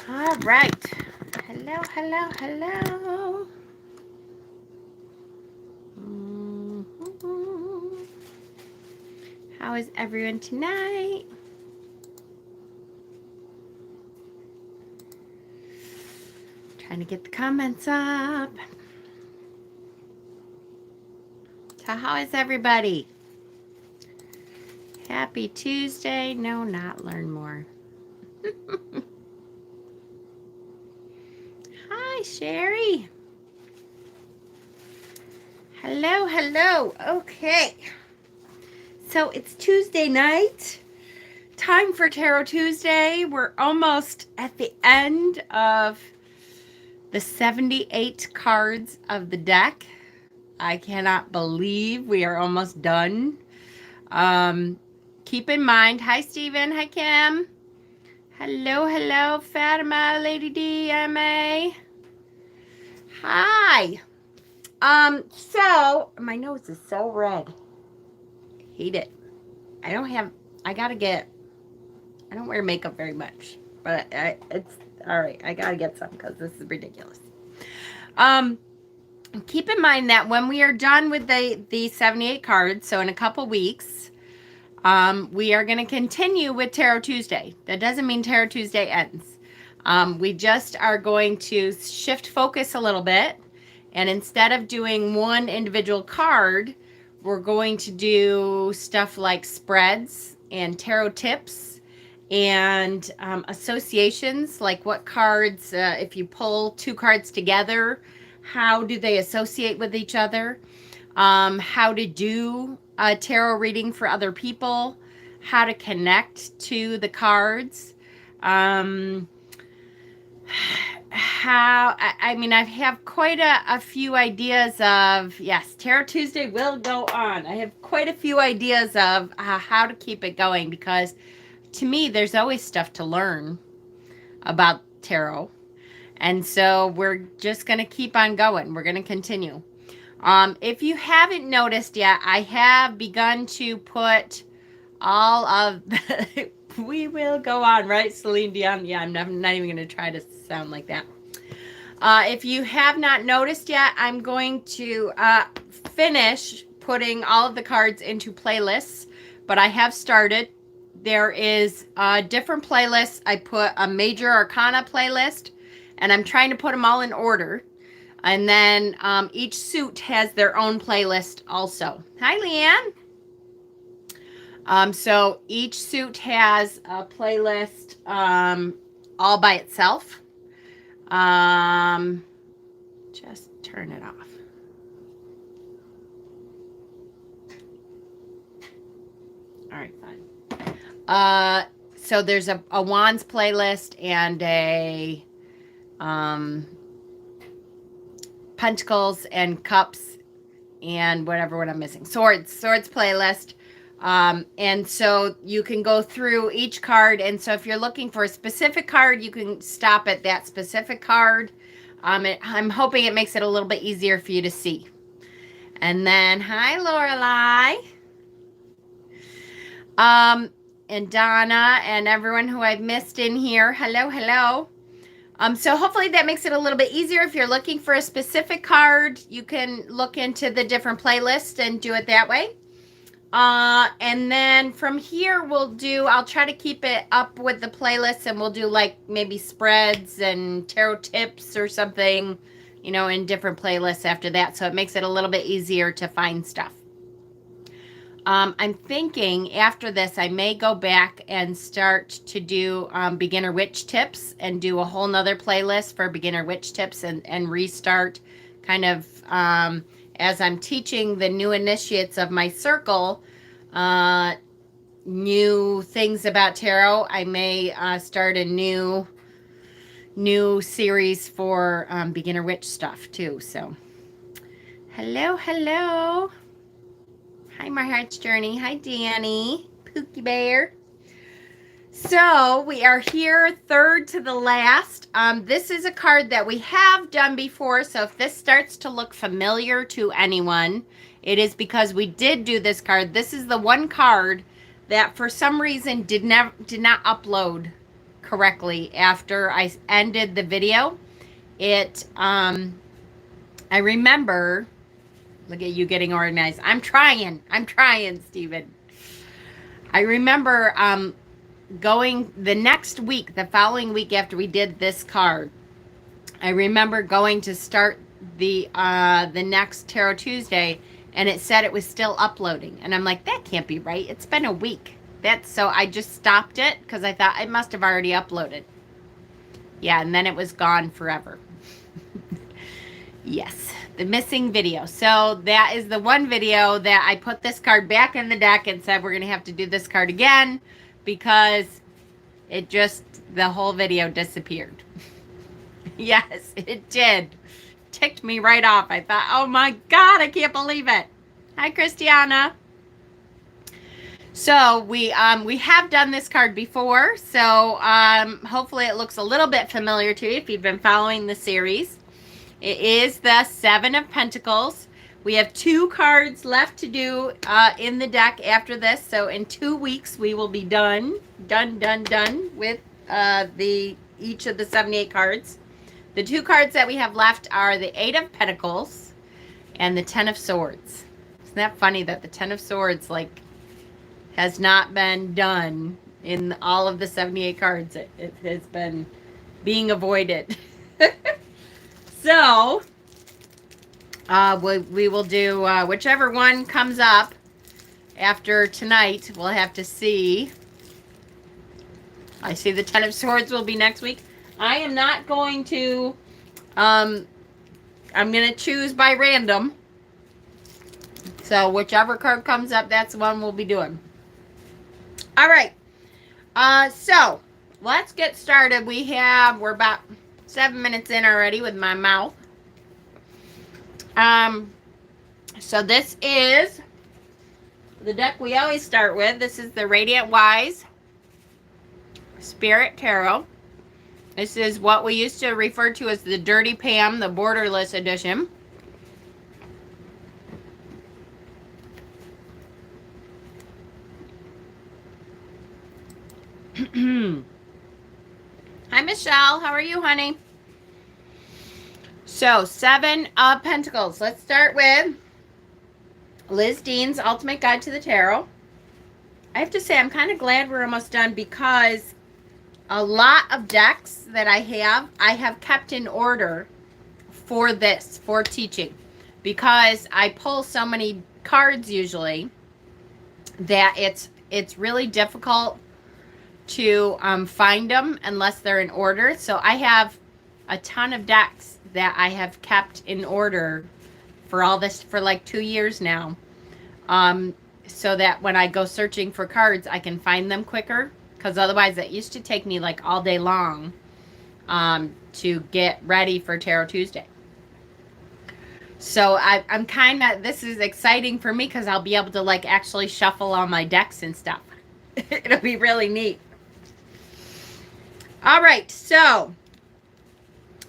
All right. Hello, hello, hello. How is everyone tonight? Trying to get the comments up. So how is everybody? Happy Tuesday. No, not learn more. Hi, Sherry. Hello, hello. Okay. So it's Tuesday night. Time for Tarot Tuesday. We're almost at the end of the 78 cards of the deck. I cannot believe we are almost done. Keep in mind, hi Stephen, hi Kim. Hello, hello, Fatima, Lady D, MA. Hi. So my nose is so red. Hate it. I don't wear makeup very much, but it's all right. I gotta get some because this is ridiculous. Keep in mind that when we are done with the 78 cards, so in a couple weeks, we are going to continue with Tarot Tuesday. That doesn't mean Tarot Tuesday ends. We just are going to shift focus a little bit, and instead of doing one individual card, we're going to do stuff like spreads and tarot tips and associations, like what cards, if you pull two cards together, how do they associate with each other, how to do a tarot reading for other people, how to connect to the cards, I have quite a few ideas of, yes, Tarot Tuesday will go on. I have quite a few ideas of how to keep it going, because to me, there's always stuff to learn about tarot. And so we're just going to keep on going. We're going to continue. If you haven't noticed yet, I have begun to put all of the, we will go on, right, Celine Dion? Yeah, I'm not even going to try to sound like that. If you have not noticed yet, I'm going to finish putting all of the cards into playlists, but I have started. There is different playlists. I put a Major Arcana playlist, and I'm trying to put them all in order. And then each suit has their own playlist also. Hi, Leanne. So each suit has a playlist all by itself. Just turn it off. All right, fine. So there's a wands playlist and a pentacles and cups and whatever what I'm missing. Swords playlist. And so you can go through each card. And so if you're looking for a specific card, you can stop at that specific card. I'm hoping it makes it a little bit easier for you to see. And then, hi, Lorelei. And Donna and everyone who I've missed in here. Hello, hello. So hopefully that makes it a little bit easier. If you're looking for a specific card, you can look into the different playlists and do it that way. And then from here I'll try to keep it up with the playlist, and we'll do like maybe spreads and tarot tips or something, in different playlists after that. So it makes it a little bit easier to find stuff. I'm thinking after this, I may go back and start to do beginner witch tips and do a whole nother playlist for beginner witch tips and restart kind of as I'm teaching the new initiates of my circle new things about tarot. I may start a new series for beginner witch stuff too. So hello, hello. Hi, My Heart's Journey. Hi, Danny. Pookie Bear. So we are here, third to the last. This is a card that we have done before. So if this starts to look familiar to anyone, it is because we did do this card. This is the one card that for some reason did not upload correctly after I ended the video. I remember, look at you getting organized. I'm trying, Stephen. I remember going the next week, the following week after we did this card. I remember going to start the next Tarot Tuesday, and it said it was still uploading. And I'm like, that can't be right. It's been a week. So I just stopped it because I thought it must have already uploaded. Yeah, and then it was gone forever. Yes, the missing video. So that is the one video that I put this card back in the deck and said we're going to have to do this card again because the whole video disappeared. Yes, it did. Ticked me right off. I thought, oh my God, I can't believe it. Hi, Christiana. So we have done this card before, so hopefully it looks a little bit familiar to you if you've been following the series. It is the Seven of Pentacles. We have 2 cards left to do in the deck after this, so in 2 weeks we will be done with each of the 78 cards. The 2 cards that we have left are the 8 of Pentacles and the 10 of Swords. Isn't that funny that the 10 of Swords, like, has not been done in all of the 78 cards. It has been being avoided. So, we will do whichever one comes up after tonight. We'll have to see. I see the 10 of Swords will be next week. I am not going to, I'm going to choose by random. So, whichever card comes up, that's the one we'll be doing. All right, so let's get started. We're about 7 minutes in already with my mouth. So this is the deck we always start with. This is the Radiant Wise Spirit Tarot. This is what we used to refer to as the Dirty Pam, the borderless edition. Hi, Michelle. How are you, honey? So, 7 of Pentacles. Let's start with Liz Dean's Ultimate Guide to the Tarot. I have to say, I'm kind of glad we're almost done because a lot of decks that I have kept in order for this, for teaching. Because I pull so many cards usually that it's really difficult to find them unless they're in order. So I have a ton of decks that I have kept in order for all this for like 2 years now, so that when I go searching for cards I can find them quicker, because otherwise it used to take me like all day long to get ready for Tarot Tuesday. So I'm kind of, this is exciting for me because I'll be able to like actually shuffle all my decks and stuff. It'll be really neat. All right, so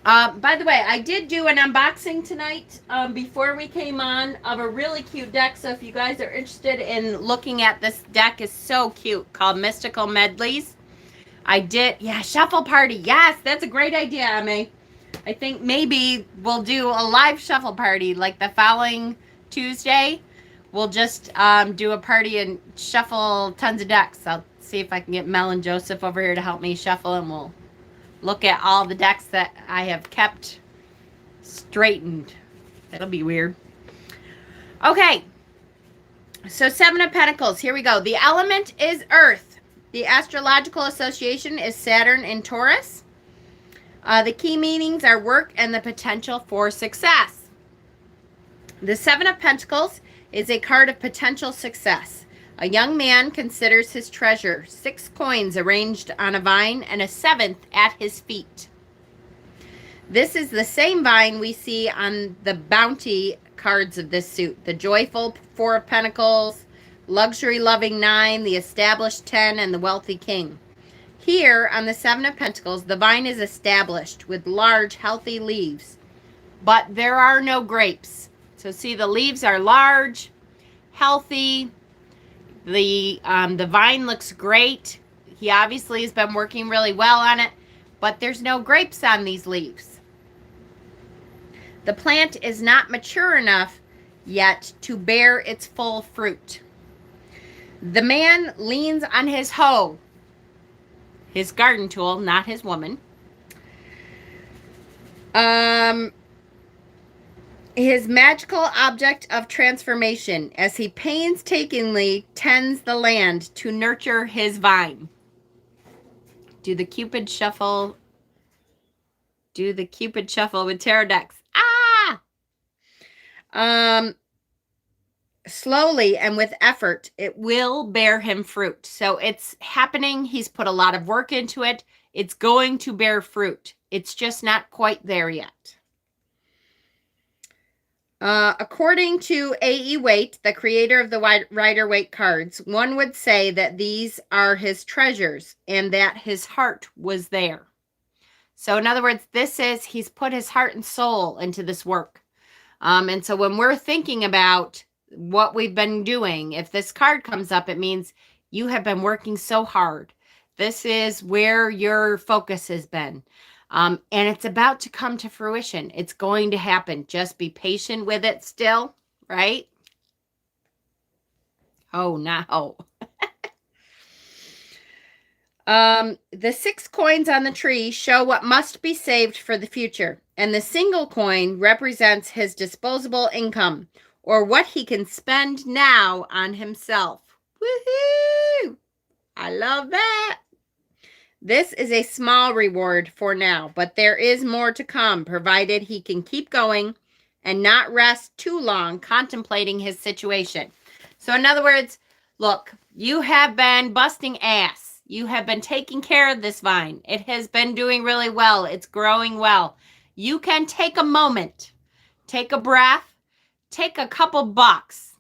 by the way, I did do an unboxing tonight before we came on of a really cute deck. So if you guys are interested in looking at this deck, is so cute, called Mystical Medleys. I did, yeah, Shuffle Party. Yes, that's a great idea, Emma. I think maybe we'll do a live shuffle party like the following Tuesday. We'll just do a party and shuffle tons of decks. I'll see if I can get Mel and Joseph over here to help me shuffle, and we'll look at all the decks that I have kept straightened. That'll be weird. Okay. So 7 of Pentacles. Here we go. The element is Earth. The astrological association is Saturn and Taurus. The key meanings are work and the potential for success. The 7 of Pentacles is a card of potential success. A young man considers his treasure, 6 coins arranged on a vine and a 7th at his feet. This is the same vine we see on the bounty cards of this suit. The joyful 4 of Pentacles, luxury-loving 9, the established 10, and the wealthy king. Here on the 7 of Pentacles, the vine is established with large, healthy leaves, but there are no grapes. So see, the leaves are large, healthy. The vine looks great. He obviously has been working really well on it, but there's no grapes on these leaves. The plant is not mature enough yet to bear its full fruit. The man leans on his hoe, his garden tool, not his woman. His magical object of transformation as he painstakingly tends the land to nurture his vine. Do the Cupid shuffle. Do the Cupid shuffle with tarot decks. Slowly and with effort, it will bear him fruit. So it's happening. He's put a lot of work into it. It's going to bear fruit. It's just not quite there yet. According to A.E. Waite, the creator of the Rider-Waite cards, one would say that these are his treasures and that his heart was there. So in other words, he's put his heart and soul into this work. And so when we're thinking about what we've been doing, if this card comes up, it means you have been working so hard. This is where your focus has been. And it's about to come to fruition. It's going to happen. Just be patient with it still, right? Oh, no. The 6 coins on the tree show what must be saved for the future. And the single coin represents his disposable income, or what he can spend now on himself. Woohoo! I love that. This is a small reward for now, but there is more to come, provided he can keep going and not rest too long contemplating his situation. So in other words, look, you have been busting ass. You have been taking care of this vine. It has been doing really well. It's growing well. You can take a moment, take a breath, take a couple bucks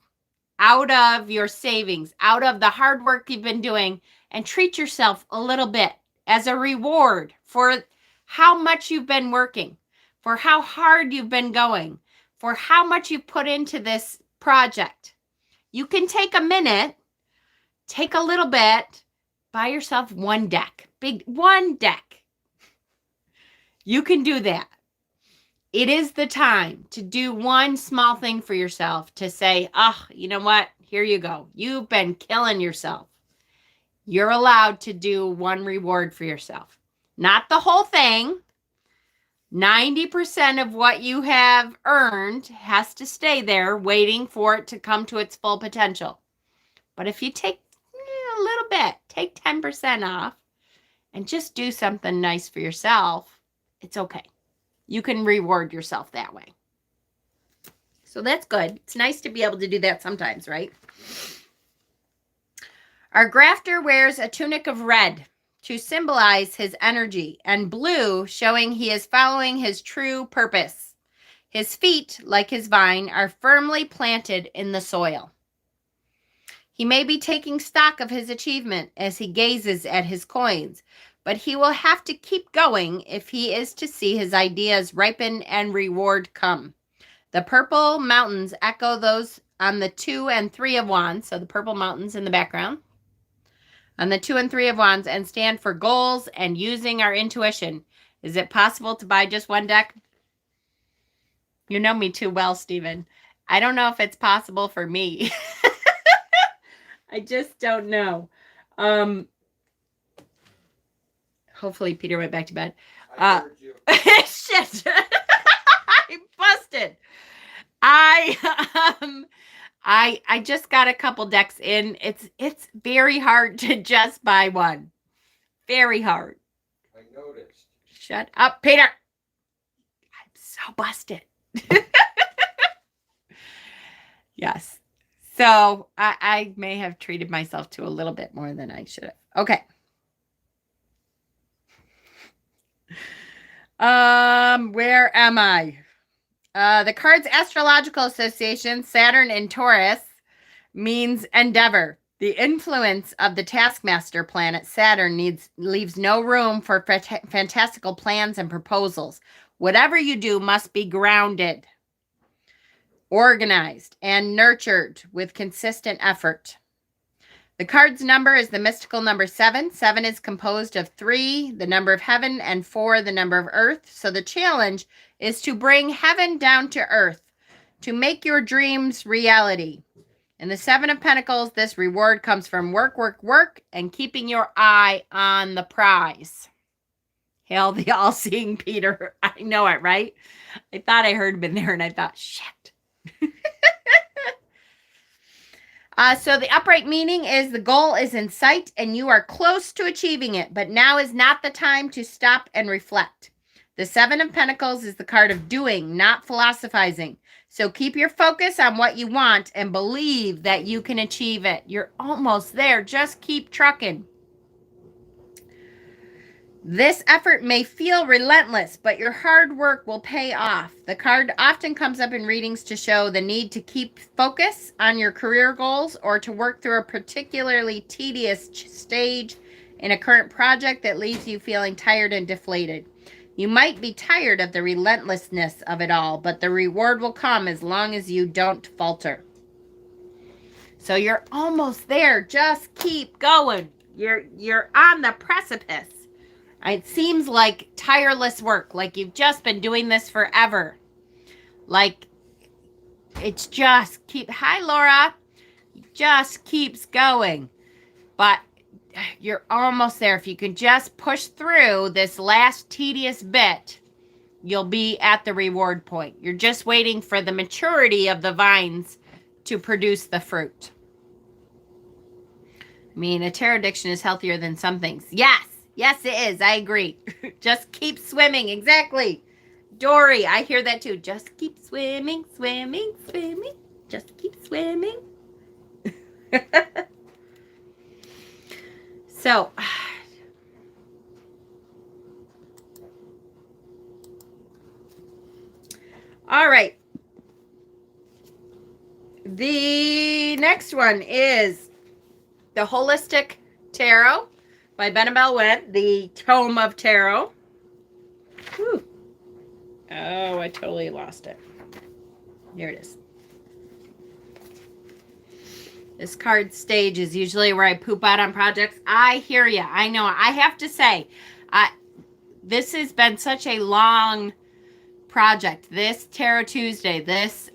out of your savings, out of the hard work you've been doing, and treat yourself a little bit as a reward for how much you've been working, for how hard you've been going, for how much you put into this project. You can take a minute, take a little bit, buy yourself one deck, one deck. You can do that. It is the time to do one small thing for yourself, to say, you know what? Here you go. You've been killing yourself. You're allowed to do one reward for yourself. Not the whole thing. 90% of what you have earned has to stay there waiting for it to come to its full potential. But if you take a little bit, take 10% off and just do something nice for yourself, it's okay. You can reward yourself that way. So that's good. It's nice to be able to do that sometimes, right? Our grafter wears a tunic of red to symbolize his energy, and blue showing he is following his true purpose. His feet, like his vine, are firmly planted in the soil. He may be taking stock of his achievement as he gazes at his coins, but he will have to keep going if he is to see his ideas ripen and reward come. The purple mountains echo those on the 2 and 3 of wands, so the purple mountains in the background, on the 2 and 3 of wands, and stand for goals and using our intuition. Is it possible to buy just one deck? You know me too well, Stephen. I don't know if it's possible for me. I just don't know. Hopefully Peter went back to bed. I heard you. Shit. I busted. I just got a couple decks in. It's very hard to just buy one. Very hard. I noticed. Shut up, Peter. I'm so busted. Yes. So I may have treated myself to a little bit more than I should have. Okay. Where am I? The card's astrological association, Saturn in Taurus, means endeavor. The influence of the taskmaster planet Saturn leaves no room for fantastical plans and proposals. Whatever you do must be grounded, organized, and nurtured with consistent effort. The card's number is the mystical number 7. 7 is composed of 3, the number of heaven, and 4, the number of earth. So the challenge is to bring heaven down to earth, to make your dreams reality. In the 7 of Pentacles, this reward comes from work, work, work, and keeping your eye on the prize. Hail the all-seeing Peter. I know it, right? I thought I heard him in there, and I thought, shit. So the upright meaning is the goal is in sight, and you are close to achieving it, but now is not the time to stop and reflect. The 7 of Pentacles is the card of doing, not philosophizing. So keep your focus on what you want and believe that you can achieve it. You're almost there. Just keep trucking. This effort may feel relentless, but your hard work will pay off. The card often comes up in readings to show the need to keep focus on your career goals or to work through a particularly tedious stage in a current project that leaves you feeling tired and deflated. You might be tired of the relentlessness of it all, but the reward will come as long as you don't falter. So you're almost there. Just keep going. You're on the precipice. It seems like tireless work, like you've just been doing this forever. Like it's just hi Laura, it just keeps going. But you're almost there. If you can just push through this last tedious bit, you'll be at the reward point. You're just waiting for the maturity of the vines to produce the fruit. I mean, a tarot addiction is healthier than some things. Yes. Yes, it is. I agree. Just keep swimming. Exactly. Dory, I hear that too. Just keep swimming, swimming, swimming. Just keep swimming. So, all right. The next one is the Holistic Tarot by Benabel Webb, the Tome of Tarot. Whew. Oh, I totally lost it. Here it is. This card stage is usually where I poop out on projects. I hear you. I know. I have to say, this has been such a long project. This Tarot Tuesday, this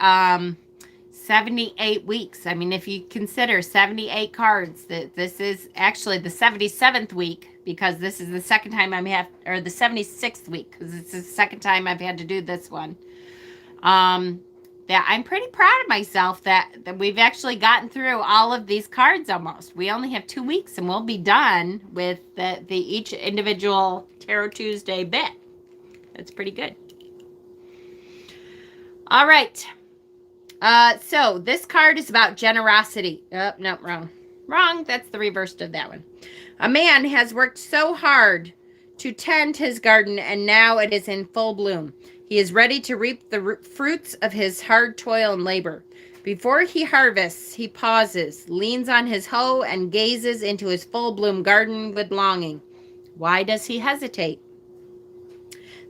78 weeks. I mean, if you consider 78 cards, this is actually the 77th week, because this is the second time or the 76th week, because it's the second time I've had to do this one. That I'm pretty proud of myself that we've actually gotten through all of these cards almost. We only have 2 weeks and we'll be done with the each individual Tarot Tuesday bit. That's pretty good. All right. So this card is about generosity. Oh, no, wrong. Wrong. That's the reverse of that one. A man has worked so hard to tend his garden, and now it is in full bloom. He is ready to reap the fruits of his hard toil and labor. Before he harvests, he pauses, leans on his hoe, and gazes into his full bloom garden with longing. Why does he hesitate?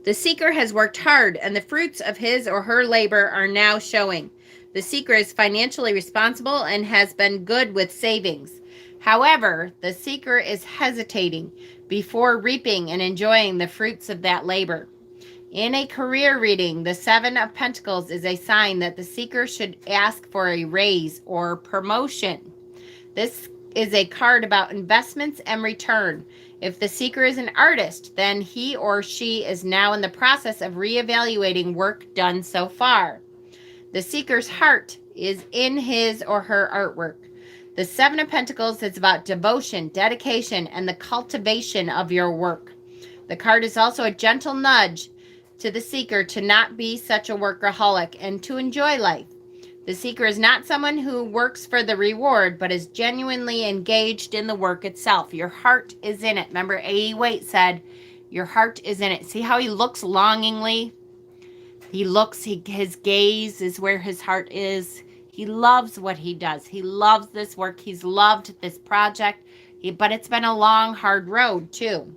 The seeker has worked hard, and the fruits of his or her labor are now showing. The seeker is financially responsible and has been good with savings. However, the seeker is hesitating before reaping and enjoying the fruits of that labor. In a career reading, the 7 of Pentacles is a sign that the seeker should ask for a raise or promotion. This is a card about investments and return. If the seeker is an artist, then he or she is now in the process of reevaluating work done so far. The seeker's heart is in his or her artwork. The 7 of Pentacles is about devotion, dedication, and the cultivation of your work. The card is also a gentle nudge to the seeker to not be such a workaholic and to enjoy life. The seeker is not someone who works for the reward, but is genuinely engaged in the work itself. Your heart is in it. Remember, A.E. Waite said, your heart is in it. See how he looks longingly? His gaze is where his heart is. He loves what he does. He loves this work. He's loved this project. But it's been a long, hard road, too.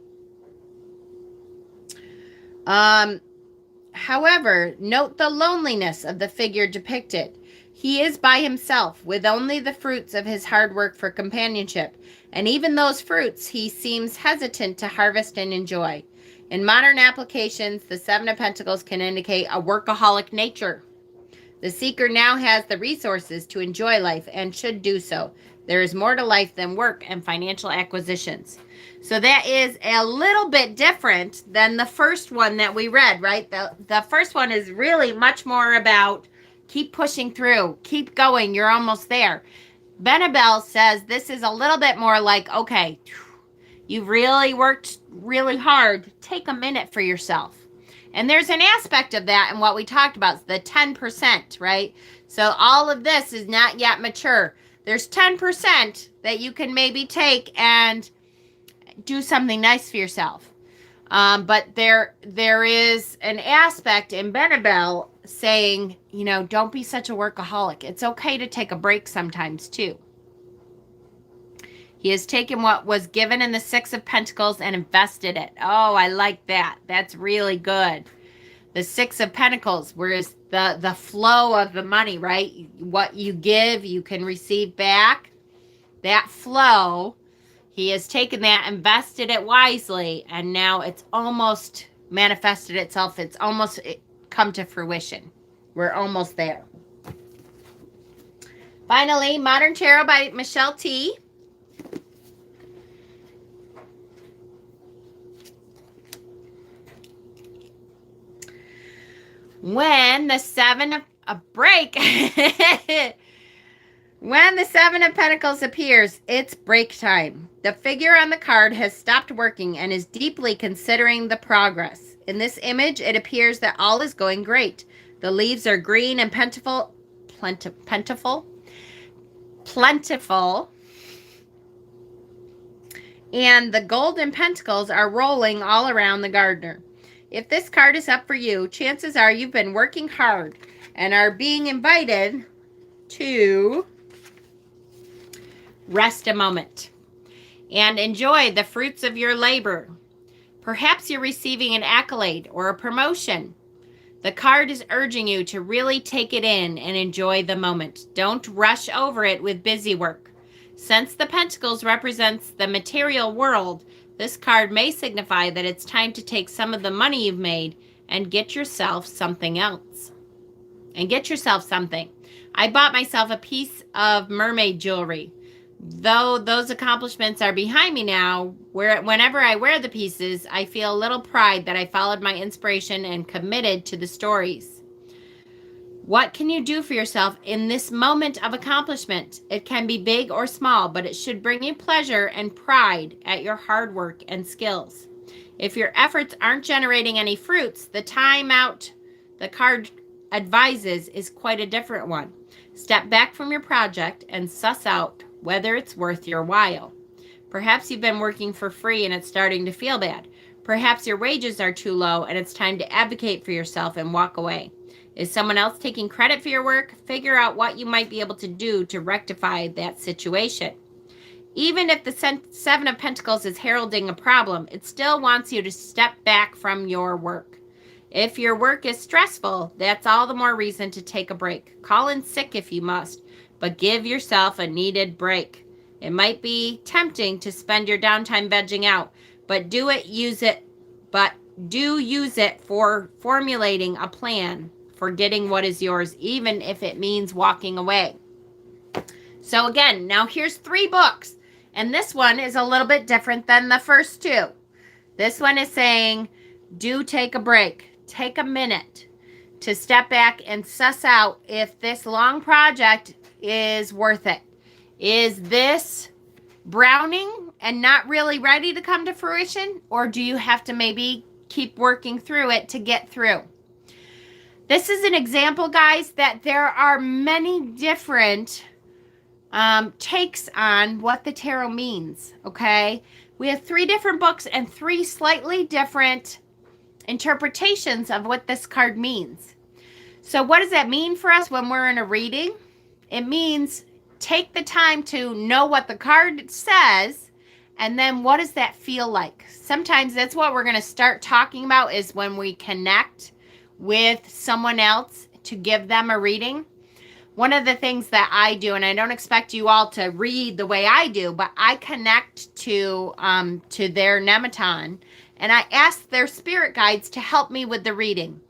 However, note the loneliness of the figure depicted. He is by himself, with only the fruits of his hard work for companionship, and even those fruits he seems hesitant to harvest and enjoy. In modern applications, the Seven of Pentacles can indicate a workaholic nature. The seeker now has the resources to enjoy life and should do so. There is more to life than work and financial acquisitions. So that is a little bit different than the first one that we read, right? The first one is really much more about keep pushing through, keep going, you're almost there. Benabel says this is a little bit more like, okay, you've really worked really hard. Take a minute for yourself. And there's an aspect of that in what we talked about, the 10%, right? So all of this is not yet mature. There's 10% that you can maybe take and do something nice for yourself. But there is an aspect in Benabel saying, you know, don't be such a workaholic. It's okay to take a break sometimes too. He has taken what was given in the Six of Pentacles and invested it. Oh, I like that. That's really good. The Six of Pentacles, whereas the flow of the money, right? What you give, you can receive back. That flow, he has taken that, invested it wisely, and now it's almost manifested itself. It's almost come to fruition. We're almost there. Finally, Modern Tarot by Michelle T. When the Seven of when the Seven of Pentacles appears, it's break time. The figure on the card has stopped working and is deeply considering the progress. In this image, it appears that all is going great. The leaves are green and plentiful, and the golden pentacles are rolling all around the gardener. If this card is up for you, chances are you've been working hard and are being invited to rest a moment and enjoy the fruits of your labor. Perhaps you're receiving an accolade or a promotion. The card is urging you to really take it in and enjoy the moment. Don't rush over it with busy work. Since the Pentacles represents the material world, this card may signify that it's time to take some of the money you've made and get yourself something else. And get yourself something. I bought myself a piece of mermaid jewelry. Though those accomplishments are behind me now, whenever I wear the pieces, I feel a little pride that I followed my inspiration and committed to the stories. What can you do for yourself in this moment of accomplishment? It can be big or small, but it should bring you pleasure and pride at your hard work and skills. If your efforts aren't generating any fruits, the time out the card advises is quite a different one. Step back from your project and suss out whether it's worth your while. Perhaps you've been working for free and it's starting to feel bad. Perhaps your wages are too low and it's time to advocate for yourself and walk away. Is someone else taking credit for your work? Figure out what you might be able to do to rectify that situation. Even if the Seven of Pentacles is heralding a problem, it still wants you to step back from your work. If your work is stressful, that's all the more reason to take a break. Call in sick if you must, but give yourself a needed break. It might be tempting to spend your downtime vegging out, but do use it for formulating a plan for getting what is yours, even if it means walking away. So again, now here's 3 books, and this one is a little bit different than the first 2. This one is saying, do take a break. Take a minute to step back and suss out if this long project is worth it. Is this browning and not really ready to come to fruition, or do you have to maybe keep working through it to get through? This is an example, guys, that there are many different takes on what the tarot means, okay? We have 3 different books and 3 slightly different interpretations of what this card means. So what does that mean for us when we're in a reading? It means take the time to know what the card says, and then what does that feel like? Sometimes that's what we're going to start talking about, is when we connect with someone else to give them a reading. one of the things that I do, and I don't expect you all to read the way I do, but I connect to their nematon, and I ask their spirit guides to help me with the reading.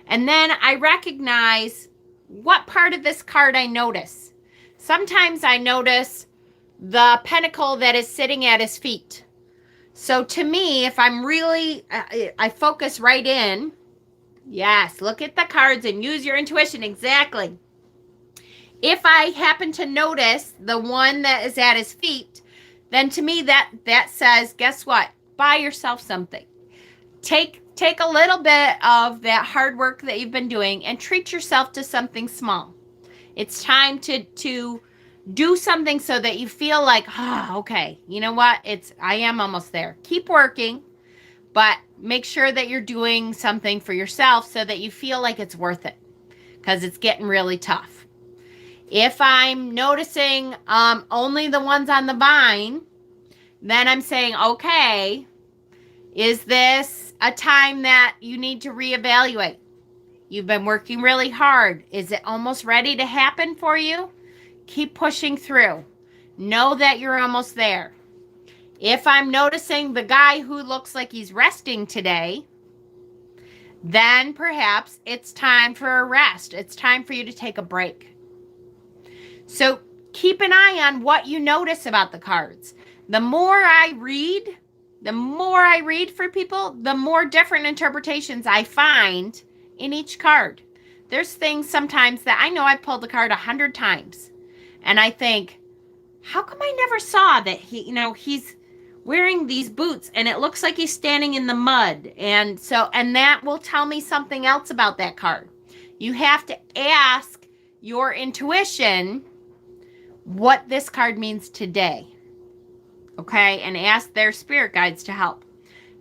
And then I recognize what part of this card I notice. Sometimes I notice the pentacle that is sitting at his feet. So to me, if I'm really, I focus right in. Yes, look at the cards and use your intuition. Exactly. If I happen to notice the one that is at his feet, then to me that says, guess what? Buy yourself something. Take a little bit of that hard work that you've been doing and treat yourself to something small. It's time to do something so that you feel like, okay, you know what? I am almost there. Keep working, but make sure that you're doing something for yourself so that you feel like it's worth it, because it's getting really tough. If I'm noticing only the ones on the vine, then I'm saying, okay, is this a time that you need to reevaluate? You've been working really hard. Is it almost ready to happen for you? Keep pushing through. Know that you're almost there. If I'm noticing the guy who looks like he's resting today, then perhaps it's time for a rest. It's time for you to take a break. So keep an eye on what you notice about the cards. The more I read for people, the more different interpretations I find in each card. There's things sometimes that I know I pulled the card 100 times. And I think, how come I never saw that he's wearing these boots and it looks like he's standing in the mud? And that will tell me something else about that card. You have to ask your intuition what this card means today. Okay? And ask their spirit guides to help.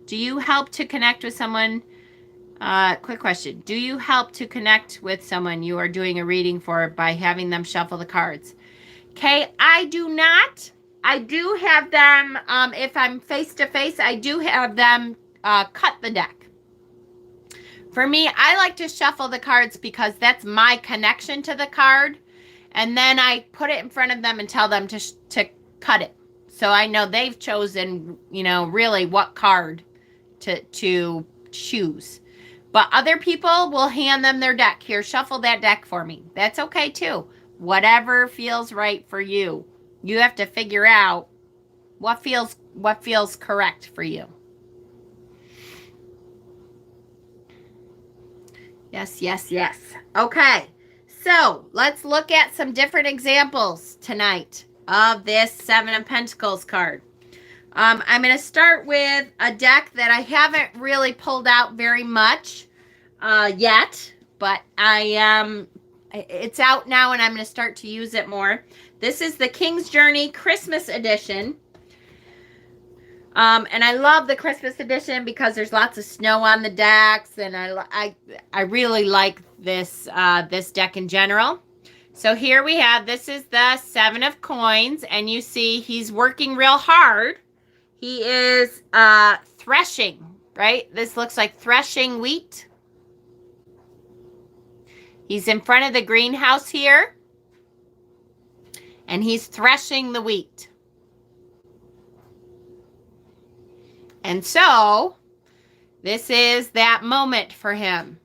Do you help to connect with someone? Quick question. Do you help to connect with someone you are doing a reading for by having them shuffle the cards? Okay, I do not. I do have them, if I'm face-to-face, I do have them cut the deck. For me, I like to shuffle the cards because that's my connection to the card. And then I put it in front of them and tell them to cut it. So I know they've chosen, really what card to choose. But other people will hand them their deck. Here, shuffle that deck for me. That's okay too. Whatever feels right for you. You have to figure out what feels correct for you. Yes, yes, yes. Okay. So, let's look at some different examples tonight of this Seven of Pentacles card. I'm going to start with a deck that I haven't really pulled out very much yet, but it's out now and I'm going to start to use it more. This is the King's Journey Christmas edition. And I love the Christmas edition because there's lots of snow on the decks, and I really like this deck in general. So here we have, this is the Seven of Coins, and you see he's working real hard. He is threshing, right? This looks like threshing wheat. He's in front of the greenhouse here, and he's threshing the wheat. And so, this is that moment for him.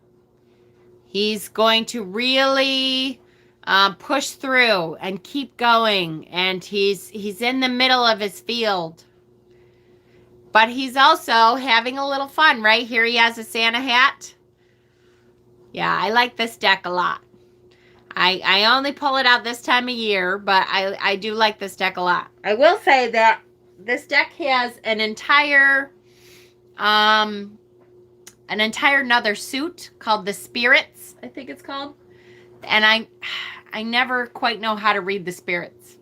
He's going to really push through and keep going, and he's in the middle of his field. But he's also having a little fun, right? Here he has a Santa hat. Yeah, I like this deck a lot. I only pull it out this time of year, but I do like this deck a lot. I will say that this deck has an entire another suit called the Spirits, I think it's called. And I never quite know how to read the Spirits.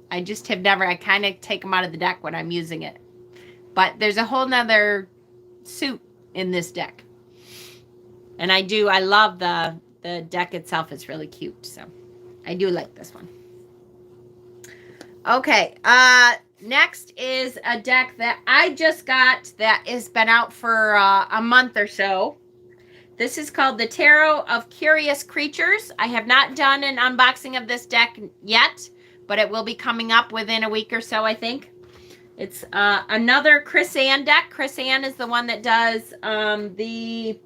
I just have never, I kind of take them out of the deck when I'm using it. But there's a whole nother suit in this deck. And I love the deck itself. It's really cute. So I do like this one. Okay. Next is a deck that I just got that has been out for a month or so. This is called the Tarot of Curious Creatures. I have not done an unboxing of this deck yet, but it will be coming up within a week or so, I think. It's another Chris Ann deck. Chris Ann is the one that does the...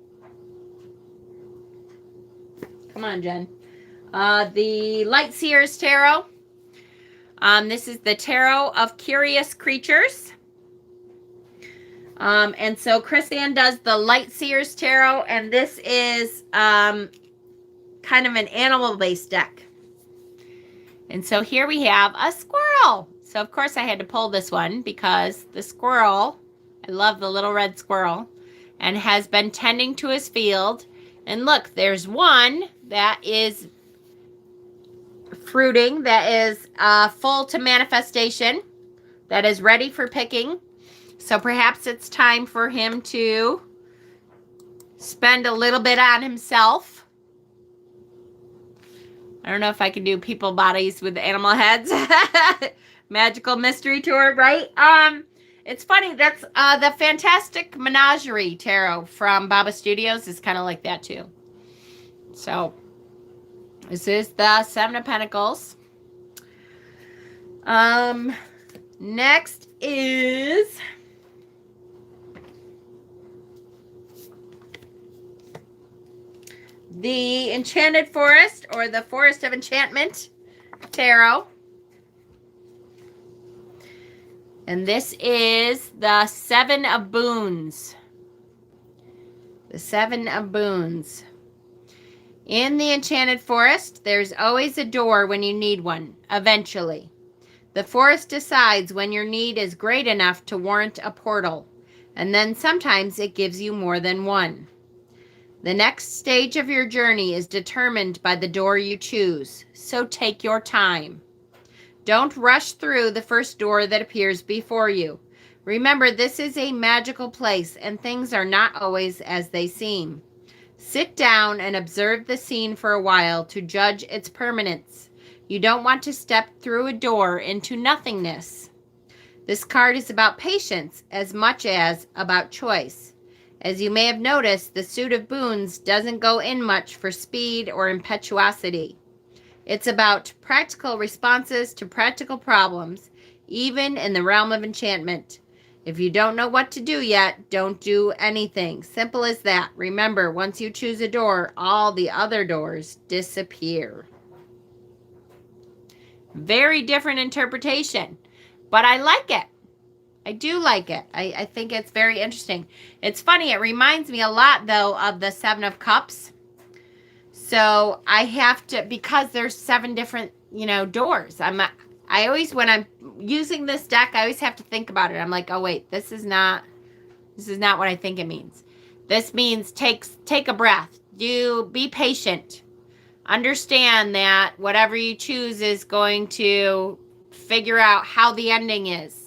Come on, Jen. The Light Seers Tarot. This is the Tarot of Curious Creatures. And so Chris Ann does the Light Seers Tarot, and this is kind of an animal-based deck. And so here we have a squirrel. So, of course, I had to pull this one because the squirrel, I love the little red squirrel, and has been tending to his field. And look, there's one that is fruiting, that is full to manifestation, that is ready for picking. So perhaps it's time for him to spend a little bit on himself. I don't know if I can do people bodies with animal heads. Magical mystery tour, right? It's funny. That's the Fantastic Menagerie Tarot from Baba Studios is kind of like that too. So this is the Seven of Pentacles. Next is the Enchanted Forest, or the Forest of Enchantment Tarot. And this is the Seven of Boons. The Seven of Boons. In the Enchanted Forest, there's always a door when you need one, eventually. The forest decides when your need is great enough to warrant a portal, and then sometimes it gives you more than one. The next stage of your journey is determined by the door you choose, so take your time. Don't rush through the first door that appears before you. Remember, this is a magical place, and things are not always as they seem. Sit down and observe the scene for a while to judge its permanence. You don't want to step through a door into nothingness. This card is about patience as much as about choice. As you may have noticed, the suit of boons doesn't go in much for speed or impetuosity. It's about practical responses to practical problems, even in the realm of enchantment. If you don't know what to do yet, don't do anything. Simple as that. Remember, once you choose a door, all the other doors disappear. Very different interpretation, but I like it. I do like it. I think it's very interesting. It's funny. It reminds me a lot, though, of the Seven of Cups. So I have to, because there's 7 different, doors. I always, when I'm using this deck, I always have to think about it. I'm like, oh wait, this is not what I think it means. This means take a breath. Be patient. Understand that whatever you choose is going to figure out how the ending is.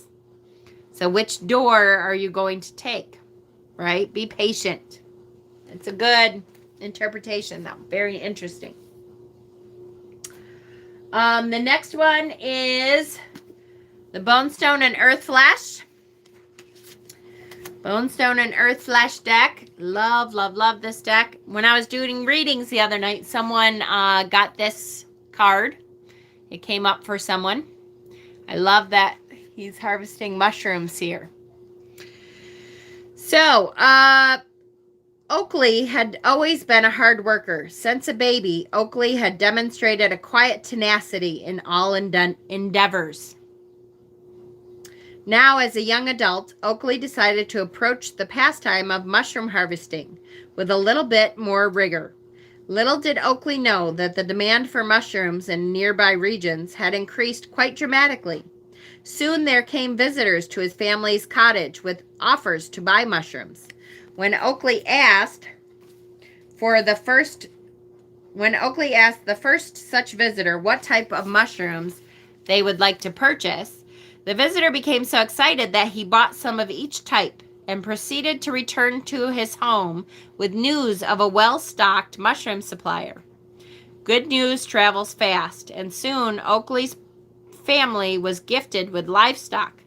So which door are you going to take, right? Be patient. It's a good interpretation, though. Very interesting. The next one is the Bonestone and Earth Flash. Bonestone and Earth Flash deck. Love, love, love this deck. When I was doing readings the other night, someone got this card. It came up for someone. I love that he's harvesting mushrooms here. So, Oakley had always been a hard worker. Since a baby, Oakley had demonstrated a quiet tenacity in all endeavors. Now, as a young adult, Oakley decided to approach the pastime of mushroom harvesting with a little bit more rigor. Little did Oakley know that the demand for mushrooms in nearby regions had increased quite dramatically. Soon there came visitors to his family's cottage with offers to buy mushrooms. When Oakley asked the first such visitor what type of mushrooms they would like to purchase, the visitor became so excited that he bought some of each type and proceeded to return to his home with news of a well-stocked mushroom supplier. Good news travels fast, and soon Oakley's family was gifted with livestock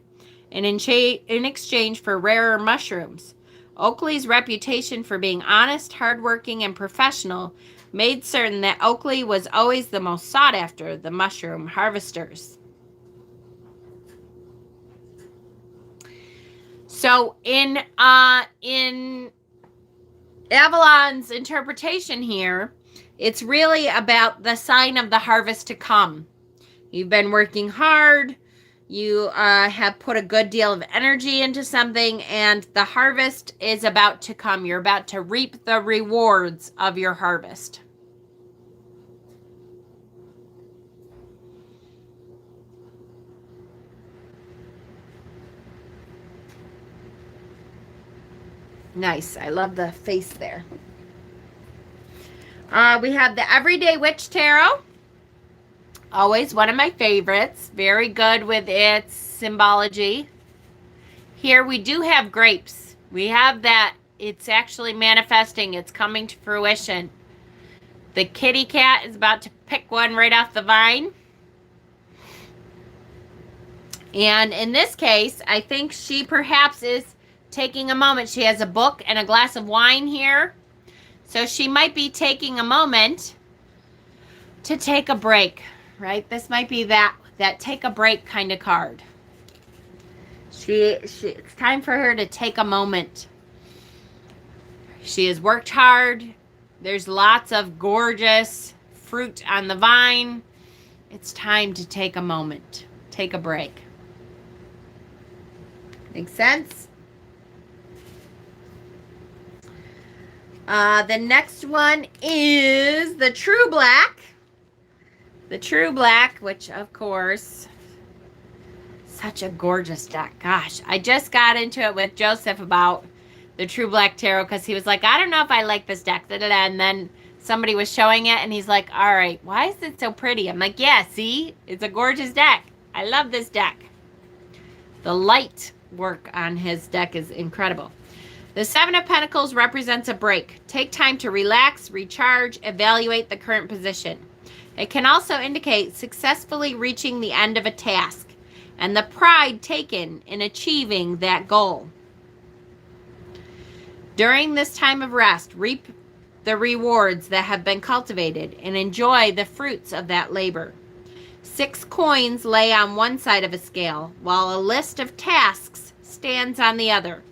in exchange for rarer mushrooms. Oakley's reputation for being honest, hardworking, and professional made certain that Oakley was always the most sought after the mushroom harvesters. So in Avalon's interpretation here, it's really about the sign of the harvest to come. You've been working hard. You have put a good deal of energy into something, and the harvest is about to come. You're about to reap the rewards of your harvest. Nice. I love the face there. We have the Everyday Witch Tarot. Always one of my favorites. Very good with its symbology. Here we do have grapes. We have that. It's actually manifesting. It's coming to fruition. The kitty cat is about to pick one right off the vine. And in this case, I think she perhaps is taking a moment. She has a book and a glass of wine here. So she might be taking a moment to take a break, right? This might be that take a break kind of card. It's time for her to take a moment. She has worked hard. There's lots of gorgeous fruit on the vine. It's time to take a moment, take a break. Make sense? The next one is the True Black. The True Black, which of course, such a gorgeous deck. Gosh, I just got into it with Joseph about the True Black Tarot because he was like, I don't know if I like this deck. And then somebody was showing it and he's like, all right, why is it so pretty? I'm like, yeah, see, it's a gorgeous deck. I love this deck. The light work on his deck is incredible. The Seven of Pentacles represents a break. Take time to relax, recharge, evaluate the current position. It can also indicate successfully reaching the end of a task and the pride taken in achieving that goal. During this time of rest, reap the rewards that have been cultivated and enjoy the fruits of that labor. 6 coins lay on one side of a scale, while a list of tasks stands on the other,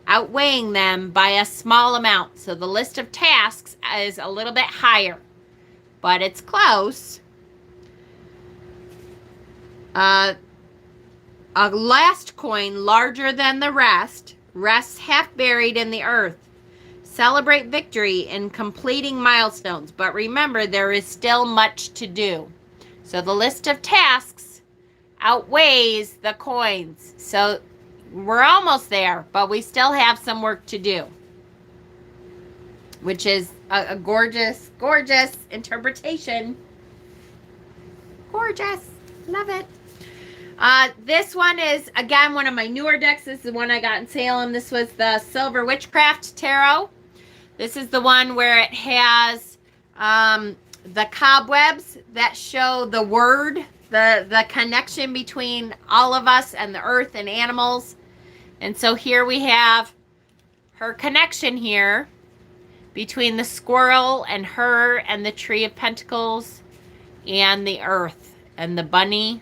outweighing them by a small amount. So the list of tasks is a little bit higher, but it's close. A last coin larger than the rest rests half buried in the earth. Celebrate victory in completing milestones, but remember there is still much to do. So the list of tasks outweighs the coins. So we're almost there, but we still have some work to do, which is a gorgeous, gorgeous interpretation. Gorgeous. Love it. This one is, again, one of my newer decks. This is the one I got in Salem. This was the Silver Witchcraft Tarot. This is the one where it has the cobwebs that show the word, the connection between all of us and the earth and animals. And so here we have her connection here between the squirrel and her and the Tree of Pentacles and the earth and the bunny.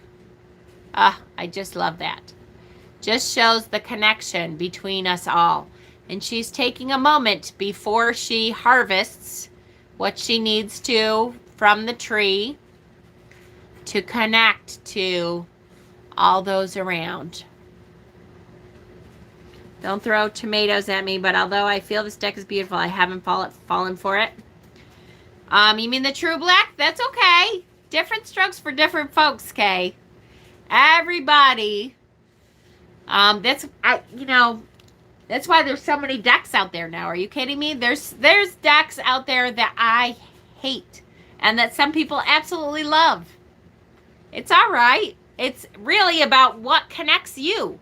I just love that. Just shows the connection between us all. And she's taking a moment before she harvests what she needs to from the tree to connect to all those around. Don't throw tomatoes at me, but although I feel this deck is beautiful, I haven't fallen for it. You mean the True Black? That's okay. Different strokes for different folks, Kay. Everybody. That's why there's so many decks out there now. Are you kidding me? There's decks out there that I hate and that some people absolutely love. It's all right. It's really about what connects you.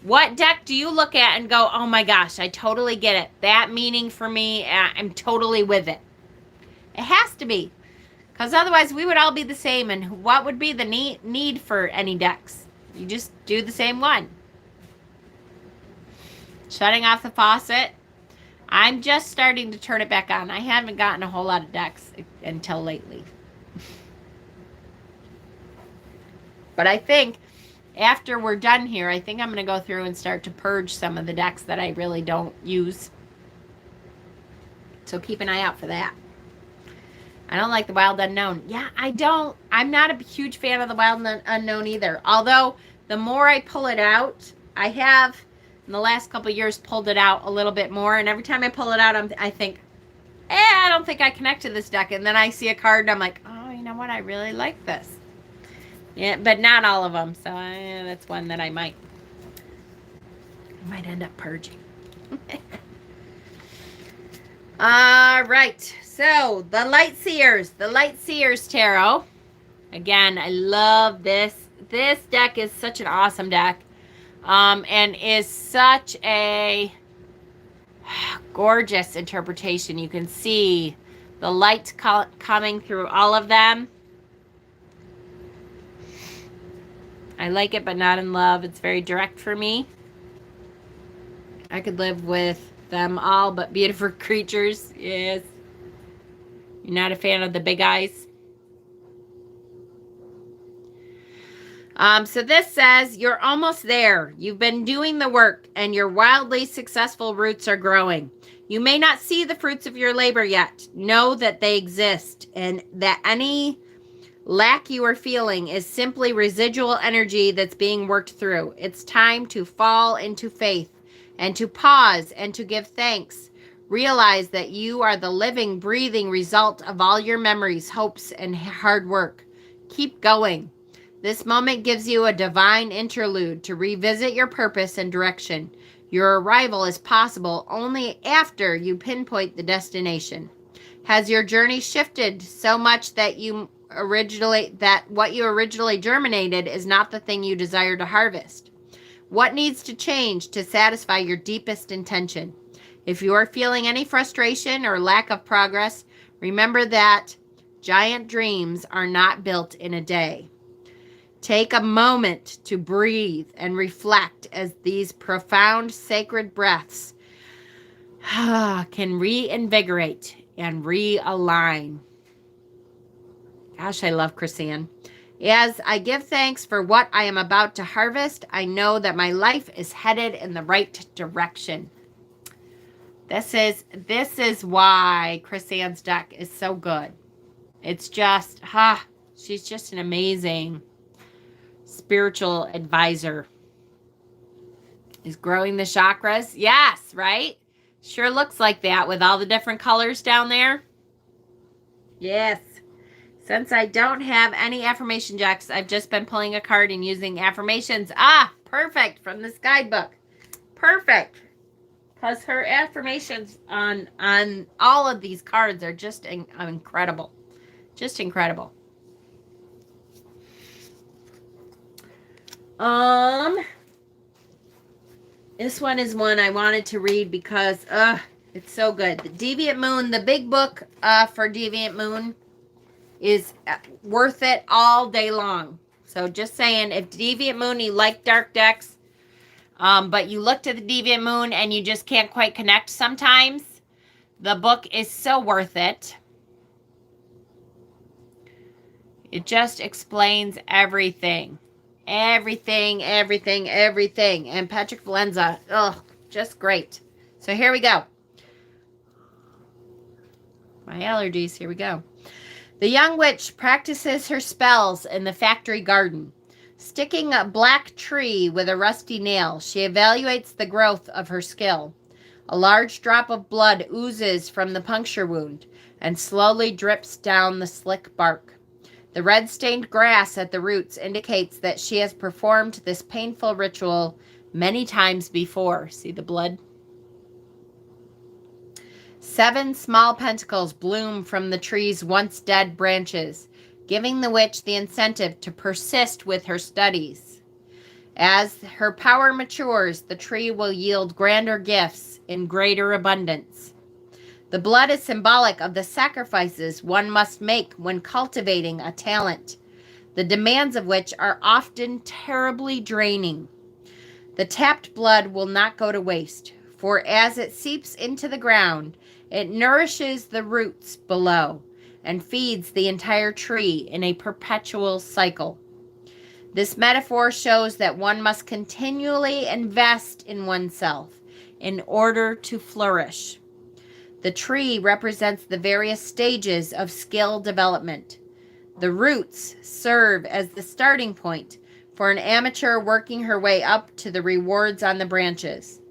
What deck do you look at and go, oh my gosh, I totally get it. That meaning for me, I'm totally with it. It has to be. Because otherwise we would all be the same. And what would be the need for any decks? You just do the same one. Shutting off the faucet. I'm just starting to turn it back on. I haven't gotten a whole lot of decks until lately. But I think after we're done here, I think I'm going to go through and start to purge some of the decks that I really don't use. So keep an eye out for that. I don't like the Wild Unknown. Yeah, I don't. I'm not a huge fan of the Wild Unknown either. Although, the more I pull it out, I have, in the last couple of years, pulled it out a little bit more. And every time I pull it out, I think, I don't think I connect to this deck. And then I see a card and I'm like, oh, you know what? I really like this. Yeah, but not all of them. So that's one that I might end up purging. All right. So the Light Seers Tarot. Again, I love this. This deck is such an awesome deck. And is such a gorgeous interpretation. You can see the light coming through all of them. I like it, but not in love. It's very direct for me. I could live with them all, but beautiful creatures. Yes. You're not a fan of the big eyes. So this says, you're almost there. You've been doing the work, and your wildly successful roots are growing. You may not see the fruits of your labor yet. Know that they exist, and that any lack you are feeling is simply residual energy that's being worked through. It's time to fall into faith and to pause and to give thanks. Realize that you are the living, breathing result of all your memories, hopes, and hard work. Keep going. This moment gives you a divine interlude to revisit your purpose and direction. Your arrival is possible only after you pinpoint the destination. Has your journey shifted so much that what you originally germinated is not the thing you desire to harvest? What needs to change to satisfy your deepest intention? If you are feeling any frustration or lack of progress, remember that giant dreams are not built in a day. Take a moment to breathe and reflect as these profound sacred breaths can reinvigorate and realign. Gosh, I love Chrisanne. As I give thanks for what I am about to harvest, I know that my life is headed in the right direction. This is why Chrisanne's deck is so good. It's just, she's just an amazing spiritual advisor. Is growing the chakras? Yes, right? Sure looks like that with all the different colors down there. Yes. Since I don't have any affirmation decks, I've just been pulling a card and using affirmations. Perfect, from this guidebook. Perfect. Because her affirmations on all of these cards are just incredible. Just incredible. This one is one I wanted to read because it's so good. The Deviant Moon, the big book for Deviant Moon is worth it all day long. So just saying, if Deviant Moon, you like dark decks, but you looked at the Deviant Moon and you just can't quite connect sometimes, the book is so worth it. It just explains everything. Everything. And Patrick Valenza, just great. So here we go. My allergies, here we go. The young witch practices her spells in the factory garden. Sticking a black tree with a rusty nail, she evaluates the growth of her skill. A large drop of blood oozes from the puncture wound and slowly drips down the slick bark. The red-stained grass at the roots indicates that she has performed this painful ritual many times before. See the blood? 7 small pentacles bloom from the tree's once dead branches, giving the witch the incentive to persist with her studies. As her power matures, the tree will yield grander gifts in greater abundance. The blood is symbolic of the sacrifices one must make when cultivating a talent, the demands of which are often terribly draining. The tapped blood will not go to waste, For as it seeps into the ground, it nourishes the roots below and feeds the entire tree in a perpetual cycle. This metaphor shows that one must continually invest in oneself in order to flourish. The tree represents the various stages of skill development. The roots serve as the starting point for an amateur working her way up to the rewards on the branches.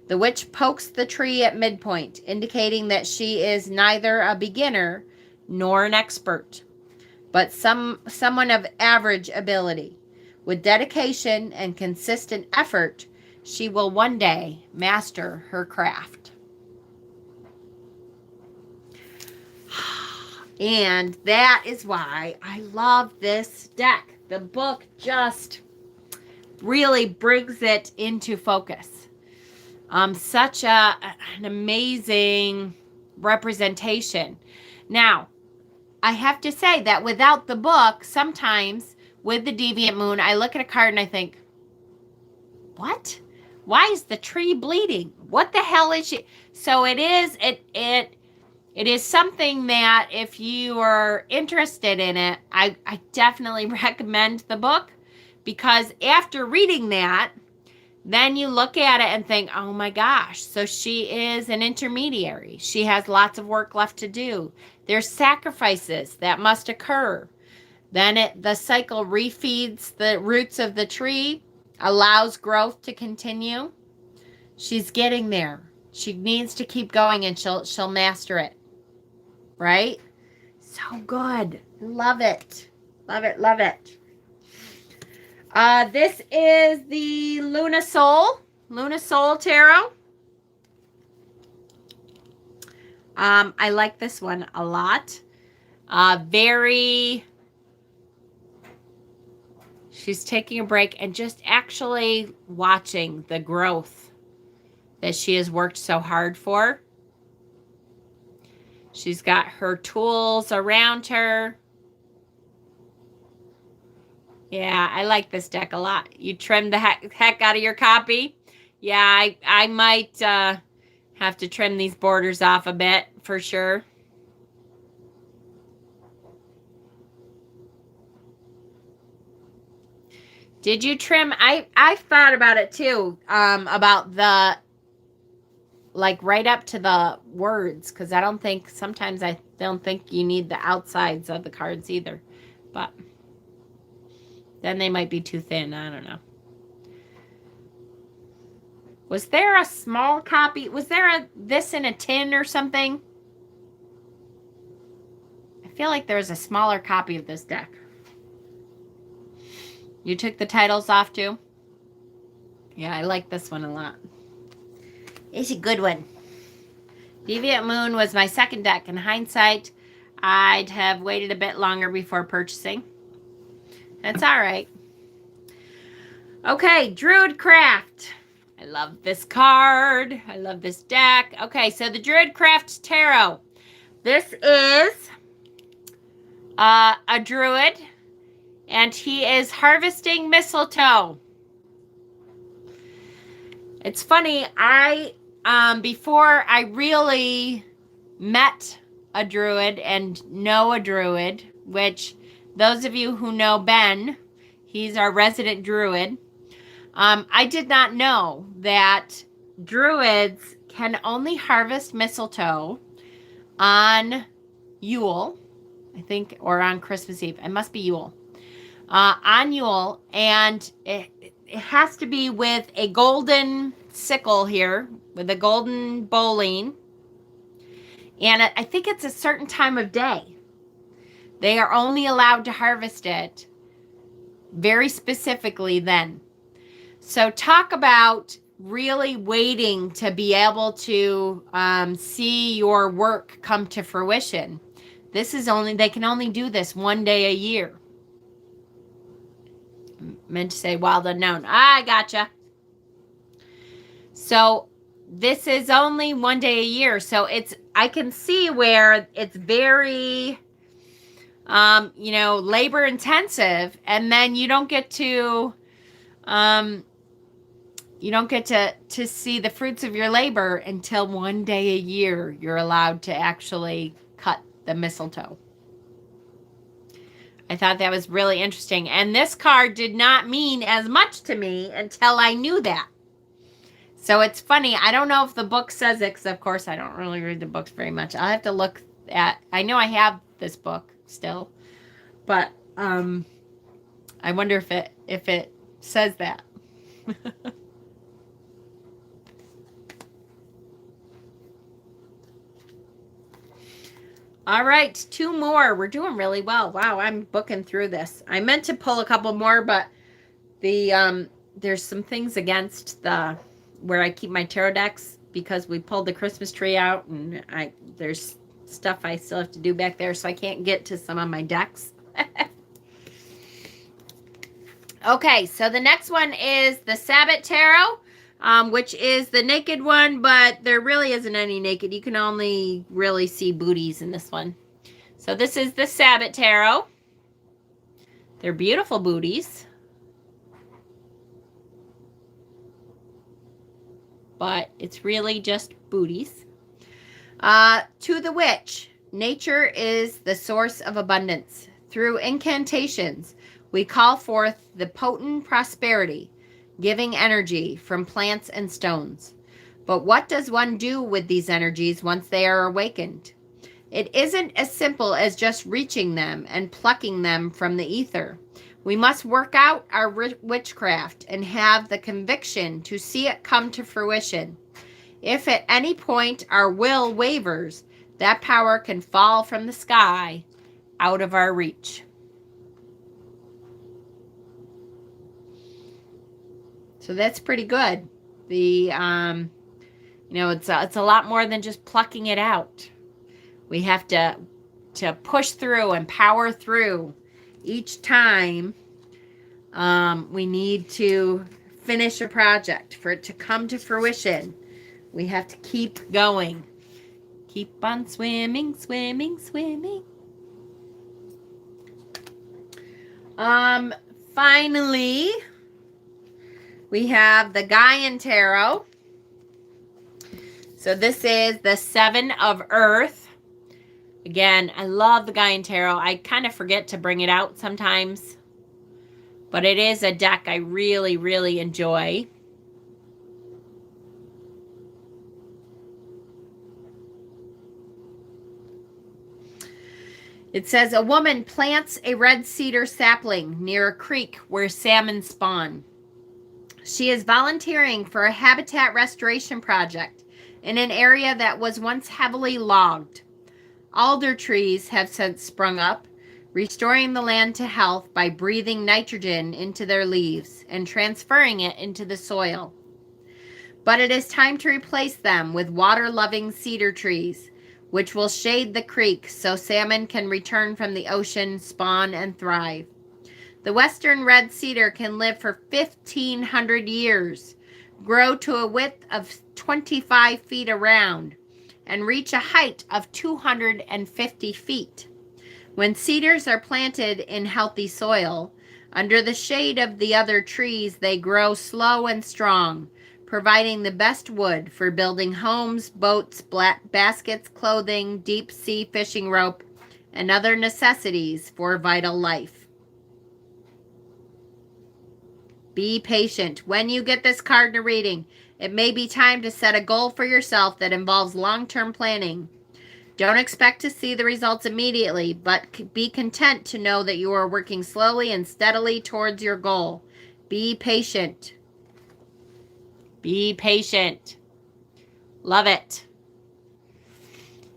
The witch pokes the tree at midpoint, indicating that she is neither a beginner nor an expert, but someone of average ability. With dedication and consistent effort, she will one day master her craft. And that is why I love this deck. The book just really brings it into focus. Such an amazing representation. Now, I have to say that without the book, sometimes with the Deviant Moon, I look at a card and I think, what? Why is the tree bleeding? What the hell is she? So it is something that if you are interested in it, I definitely recommend the book, because after reading that, then you look at it and think, oh my gosh, so she is an intermediary. She has lots of work left to do. There's sacrifices that must occur. Then the cycle refeeds the roots of the tree, allows growth to continue. She's getting there. She needs to keep going and she'll master it. Right? So good. Love it. Love it. Love it. This is the Luna Soul Tarot. I like this one a lot. She's taking a break and just actually watching the growth that she has worked so hard for. She's got her tools around her. Yeah, I like this deck a lot. You trimmed the heck out of your copy. Yeah, I might have to trim these borders off a bit for sure. Did you trim? I thought about it too, about the, like, right up to the words, because sometimes I don't think you need the outsides of the cards either, but then they might be too thin. I don't know. Was there a small copy? Was there this in a tin or something? I feel like there was a smaller copy of this deck. You took the titles off too? Yeah, I like this one a lot. It's a good one. Deviant Moon was my second deck. In hindsight, I'd have waited a bit longer before purchasing. That's all right. Okay, Druid Craft. I love this card. I love this deck. Okay, so the Druid Craft Tarot. This is a druid, and he is harvesting mistletoe. It's funny, before I really met a druid and know a druid, which those of you who know Ben, he's our resident druid. I did not know that druids can only harvest mistletoe on Yule, I think, or on Christmas Eve. It must be Yule. On Yule, and it has to be with a golden sickle here, with a golden bowline. And I think it's a certain time of day. They are only allowed to harvest it very specifically then. So talk about really waiting to be able to see your work come to fruition. They can only do this one day a year. Meant to say wild unknown. I gotcha. So this is only one day a year. So I can see where it's very, labor intensive, and then you don't get to, You don't get to see the fruits of your labor until one day a year you're allowed to actually cut the mistletoe. I thought that was really interesting. And this card did not mean as much to me until I knew that. So it's funny. I don't know if the book says it, because of course I don't really read the books very much. I'll have to look at, I know I have this book still, but I wonder if it says that. All right, 2 more. We're doing really well. Wow, I'm booking through this. I meant to pull a couple more, but the there's some things against the where I keep my tarot decks, because we pulled the Christmas tree out, and there's stuff I still have to do back there, so I can't get to some of my decks. Okay, so the next one is the Sabot Tarot, which is the naked one, but there really isn't any naked. You can only really see booties in this one. So this is the Sabot Tarot. They're beautiful booties. But it's really just booties. To the witch, nature is the source of abundance. Through incantations, we call forth the potent prosperity, giving energy from plants and stones. But what does one do with these energies once they are awakened? It isn't as simple as just reaching them and plucking them from the ether. We must work out our witchcraft and have the conviction to see it come to fruition. If at any point our will wavers, that power can fall from the sky out of our reach. So that's pretty good. The it's a lot more than just plucking it out. We have to push through and power through each time. We need to finish a project for it to come to fruition. We have to keep going. Keep on swimming, swimming, swimming. Finally, we have the Gaian Tarot. So this is the 7 of Earth. Again, I love the Gaian Tarot. I kind of forget to bring it out sometimes, but it is a deck I really, really enjoy. It says, a woman plants a red cedar sapling near a creek where salmon spawn. She is volunteering for a habitat restoration project in an area that was once heavily logged. Alder trees have since sprung up, restoring the land to health by breathing nitrogen into their leaves and transferring it into the soil. But it is time to replace them with water-loving cedar trees, which will shade the creek so salmon can return from the ocean, spawn, and thrive. The western red cedar can live for 1,500 years, grow to a width of 25 feet around, and reach a height of 250 feet. When cedars are planted in healthy soil, under the shade of the other trees, they grow slow and strong, providing the best wood for building homes, boats, baskets, clothing, deep sea fishing rope, and other necessities for vital life. Be patient. When you get this card in a reading, it may be time to set a goal for yourself that involves long-term planning. Don't expect to see the results immediately, but be content to know that you are working slowly and steadily towards your goal. Be patient. Be patient. Love it.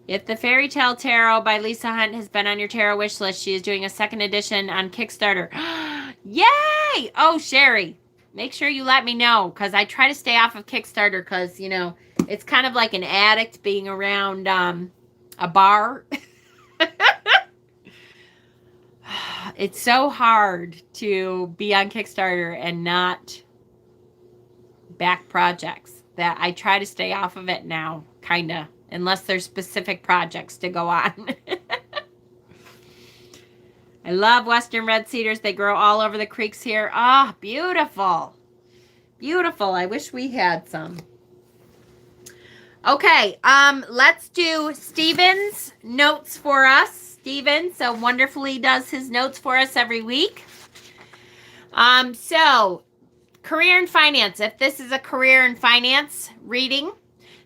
If the Fairy Tale Tarot by Lisa Hunt has been on your tarot wish list, she is doing a second edition on Kickstarter. Yay! Oh, Sherry, make sure you let me know, because I try to stay off of Kickstarter because, you know, it's kind of like an addict being around a bar. It's so hard to be on Kickstarter and not back projects that I try to stay off of it now, kind of, unless there's specific projects to go on. I love western red cedars. They grow all over the creeks here. Ah, beautiful. Beautiful. I wish we had some. Okay, let's do Steven's notes for us. Steven so wonderfully does his notes for us every week. So career and finance. If this is a career and finance reading,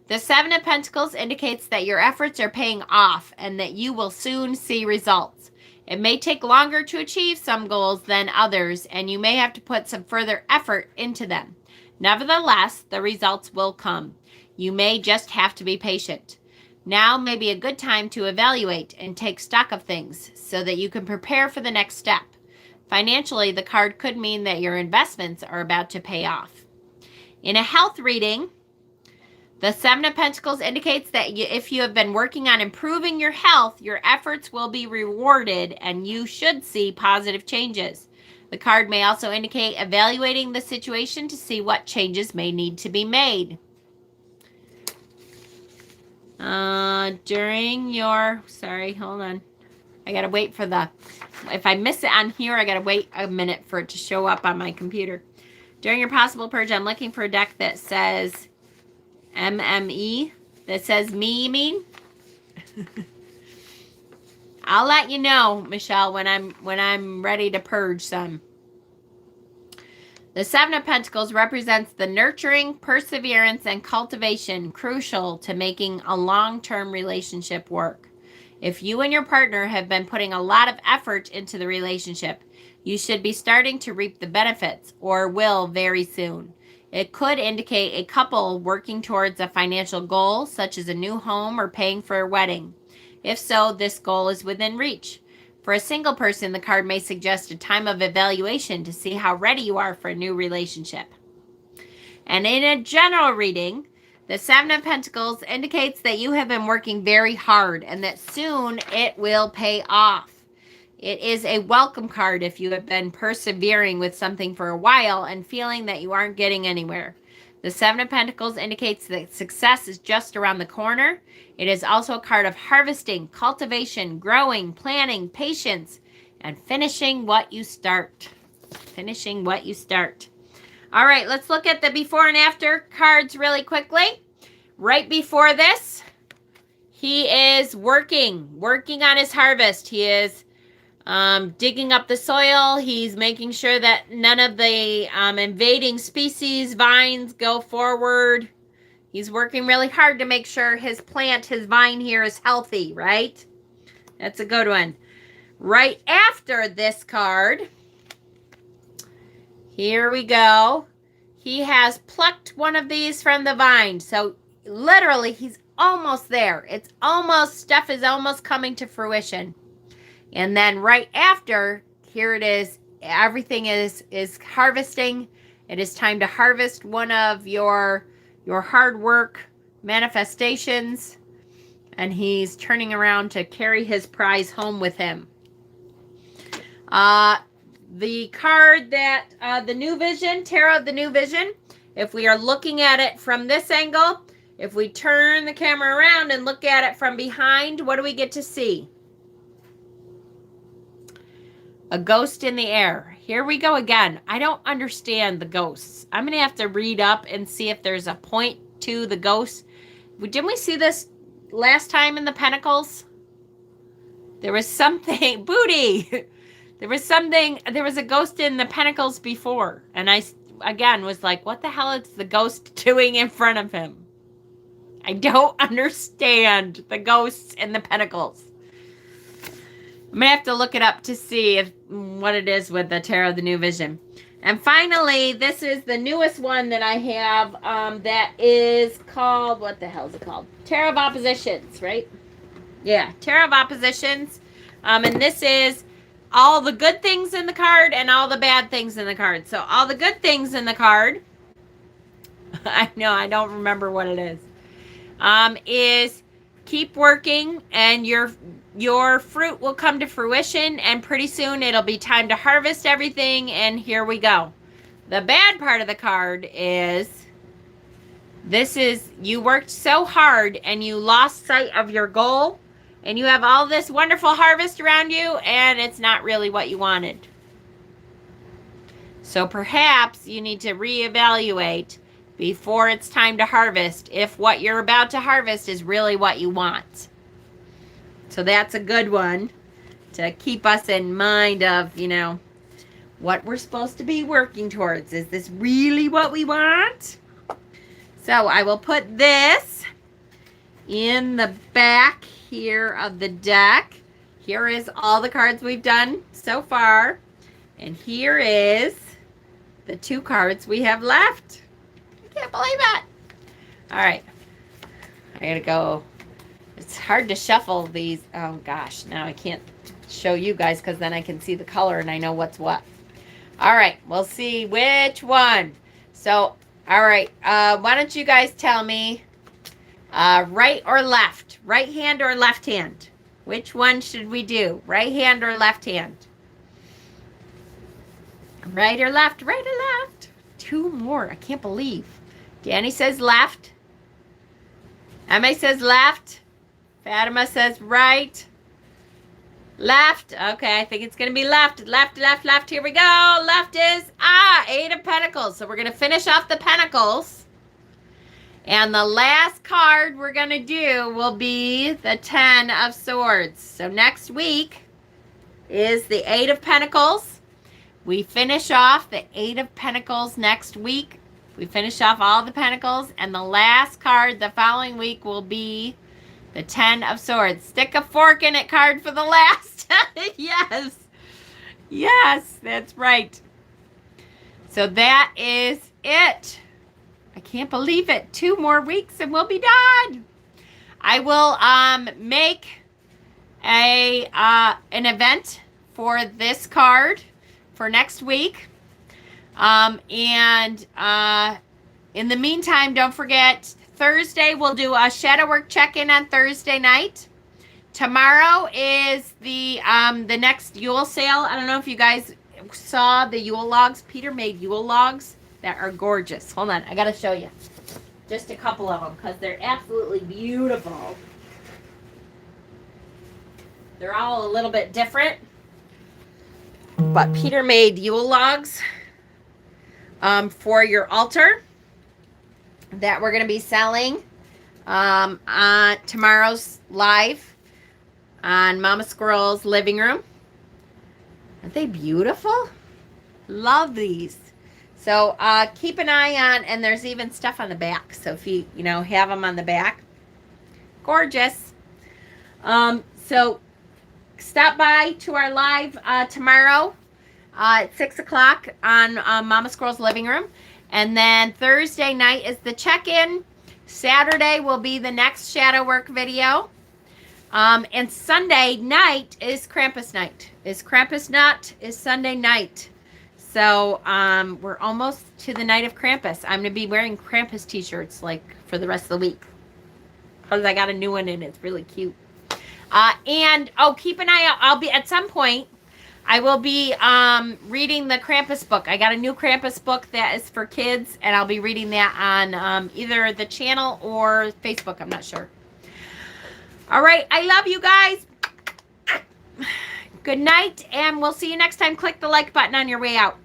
the Seven of Pentacles indicates that your efforts are paying off and that you will soon see results. It may take longer to achieve some goals than others, and you may have to put some further effort into them. Nevertheless, the results will come. You may just have to be patient. Now may be a good time to evaluate and take stock of things so that you can prepare for the next step. Financially, the card could mean that your investments are about to pay off. In a health reading, the Seven of Pentacles indicates that if you have been working on improving your health, your efforts will be rewarded and you should see positive changes. The card may also indicate evaluating the situation to see what changes may need to be made. Hold on. I gotta wait for if I miss it on here, I gotta wait a minute for it to show up on my computer. During your possible purge, I'm looking for a deck that says MME, that says me, you mean? I'll let you know, Michelle, when I'm ready to purge some. The Seven of Pentacles represents the nurturing, perseverance, and cultivation crucial to making a long-term relationship work. If you and your partner have been putting a lot of effort into the relationship, you should be starting to reap the benefits, or will very soon. It could indicate a couple working towards a financial goal, such as a new home or paying for a wedding. If so, this goal is within reach. For a single person, the card may suggest a time of evaluation to see how ready you are for a new relationship. And in a general reading, the Seven of Pentacles indicates that you have been working very hard and that soon it will pay off. It is a welcome card if you have been persevering with something for a while and feeling that you aren't getting anywhere. The Seven of Pentacles indicates that success is just around the corner. It is also a card of harvesting, cultivation, growing, planning, patience, and finishing what you start. Finishing what you start. All right, let's look at the before and after cards really quickly. Right before this, he is working on his harvest. He is digging up the soil. He's making sure that none of the invading species, vines go forward. He's working really hard to make sure his vine here is healthy, right? That's a good one. Right after this card, here we go. He has plucked one of these from the vine. So literally, he's almost there. Stuff is almost coming to fruition. And then right after, here it is. Everything is harvesting. It is time to harvest one of your hard work manifestations. And he's turning around to carry his prize home with him. The card that, the New Vision, Tarot of the New Vision, if we are looking at it from this angle, if we turn the camera around and look at it from behind, what do we get to see? A ghost in the air. Here we go again. I don't understand the ghosts. I'm going to have to read up and see if there's a point to the ghosts. Didn't we see this last time in the Pentacles? There was something. Booty! There was a ghost in the Pentacles before. And I, again, was like, what the hell is the ghost doing in front of him? I don't understand the ghosts in the Pentacles. I'm going to have to look it up to see what it is with the Tarot of the New Vision. And finally, this is the newest one that I have that is called, what the hell is it called? Tarot of Oppositions, right? Yeah, Tarot of Oppositions. And this is all the good things in the card and all the bad things in the card. So all the good things in the card, I know, I don't remember what it is keep working and your fruit will come to fruition, and pretty soon it'll be time to harvest everything, and here we go. The bad part of the card is you worked so hard and you lost sight of your goal, and you have all this wonderful harvest around you, and it's not really what you wanted. So perhaps you need to reevaluate before it's time to harvest if what you're about to harvest is really what you want. So that's a good one to keep us in mind of, you know, what we're supposed to be working towards. Is this really what we want? So I will put this in the back here of the deck. Here is all the cards we've done so far. And here is the 2 cards we have left. I can't believe it. All right. I gotta go. It's hard to shuffle these. Oh gosh, now I can't show you guys because then I can see the color and I know what's what. All right, we'll see which one. So, all right, why don't you guys tell me right or left? Right hand or left hand? Which one should we do? Right hand or left hand? Right or left? Right or left? 2 more. I can't believe. Danny says left. Emma says left. Fatima says right. Left. Okay, I think it's going to be left. Left, left, left. Here we go. Left is, 8 of Pentacles. So we're going to finish off the Pentacles. And the last card we're going to do will be the 10 of Swords. So next week is the 8 of Pentacles. We finish off the 8 of Pentacles next week. We finish off all the Pentacles. And the last card the following week will be the 10 of Swords. Stick a fork in it card for the last. Yes. Yes, that's right. So that is it. I can't believe it. 2 more weeks and we'll be done. I will make an event for this card for next week. In the meantime, don't forget, Thursday we'll do a shadow work check-in on Thursday night. Tomorrow is the next Yule sale. I don't know if you guys saw the Yule logs. Peter made Yule logs that are gorgeous. Hold on, I gotta show you just a couple of them because they're absolutely beautiful. They're all a little bit different, but Peter made Yule logs for your altar that we're going to be selling on tomorrow's live on Mama Squirrel's living room. Aren't they beautiful? Love these. So keep an eye on, and there's even stuff on the back. So if you have them on the back, gorgeous. So stop by to our live tomorrow at 6 o'clock on Mama Squirrel's living room. And then Thursday night is the check-in. Saturday will be the next shadow work video. And Sunday night is Krampus night. Is Sunday night. So we're almost to the night of Krampus. I'm going to be wearing Krampus t-shirts like for the rest of the week. Because I got a new one and it's really cute. And keep an eye out. I'll be at some point. I will be reading the Krampus book. I got a new Krampus book that is for kids, and I'll be reading that on either the channel or Facebook. I'm not sure. All right. I love you guys. Good night, and we'll see you next time. Click the like button on your way out.